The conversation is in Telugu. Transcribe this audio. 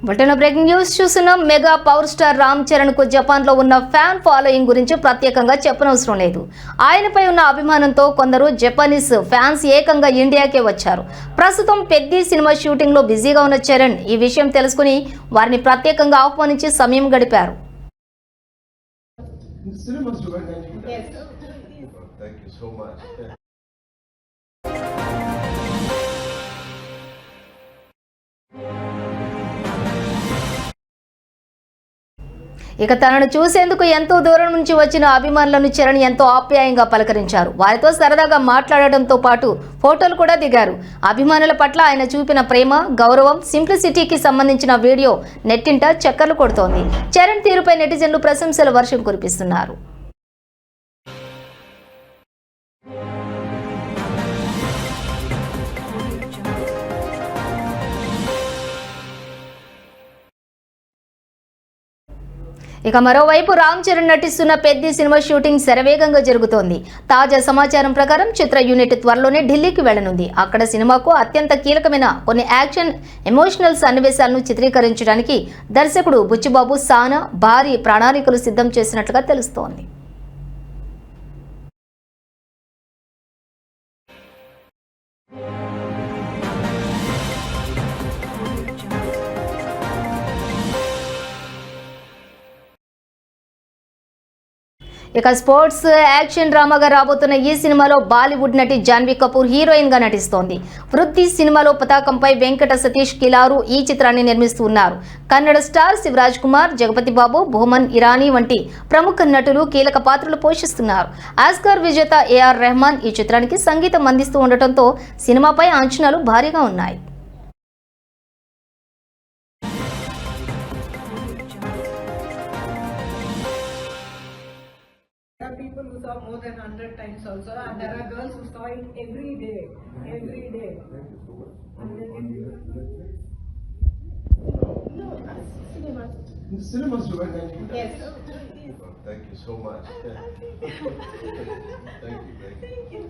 బులెటిన్ బ్రేకింగ్ న్యూస్ చూస్తున్నాం. Mega power star Ram Charan కు జపాన్ లో ఉన్న ఫ్యాన్ ఫాలోయింగ్ గురించి ప్రత్యేకంగా చెప్పనవసరం లేదు. ఆయనపై ఉన్న అభిమానంతో కొందరు జపనీస్ ఫ్యాన్స్ ఏకంగా ఇండియాకే వచ్చారు. ప్రస్తుతం పెద్ది సినిమా షూటింగ్ లో బిజీగా ఉన్న చరణ్ ఈ విషయం తెలుసుకుని వారిని ప్రత్యేకంగా ఆహ్వానించి సమయం గడిపారు. ఇక తనను చూసేందుకు ఎంతో దూరం నుంచి వచ్చిన అభిమానులను చరణ్ ఎంతో ఆప్యాయంగా పలకరించారు. వారితో సరదాగా మాట్లాడడంతో పాటు ఫోటోలు కూడా దిగారు. అభిమానుల పట్ల ఆయన చూపిన ప్రేమ, గౌరవం, సింప్లిసిటీకి సంబంధించిన వీడియో నెట్టింట చక్కర్లు కొడుతోంది. చరణ్ తీరుపై నెటిజన్లు ప్రశంసల వర్షం కురిపిస్తున్నారు. ఇక మరోవైపు రామ్ చరణ్ నటిస్తున్న పెద్ది సినిమా షూటింగ్ శరవేగంగా జరుగుతోంది. తాజా సమాచారం ప్రకారం చిత్ర యూనిట్ త్వరలోనే ఢిల్లీకి వెళ్లనుంది. అక్కడ సినిమాకు అత్యంత కీలకమైన కొన్ని యాక్షన్, ఎమోషనల్ సన్నివేశాలను చిత్రీకరించడానికి దర్శకుడు బుచ్చిబాబు సానా భారీ ప్రణాళికలు సిద్ధం చేసినట్లుగా తెలుస్తోంది. ఇక స్పోర్ట్స్ యాక్షన్ డ్రామాగా రాబోతున్న ఈ సినిమాలో బాలీవుడ్ నటి జాన్వీ కపూర్ హీరోయిన్ గా నటిస్తోంది. వృత్తి సినిమాలో పతాకంపై వెంకట సతీష్ కిలారు ఈ చిత్రాన్ని నిర్మిస్తున్నారు. కన్నడ స్టార్ శివరాజ్ కుమార్, జగపతి బాబు, బహుమన్ ఇరానీ వంటి ప్రముఖ నటులు కీలక పాత్రలు పోషిస్తున్నారు. ఆస్కార్ విజేత ఏఆర్ రెహమాన్ ఈ చిత్రానికి సంగీతం అందిస్తూ ఉండటంతో సినిమాపై అంచనాలు భారీగా ఉన్నాయి. There are people who saw more than 100 times also, and there are girls who saw it every day. Thank you so much. No, cinemas. Cinemas to Yes. Thank you so much. Thank you.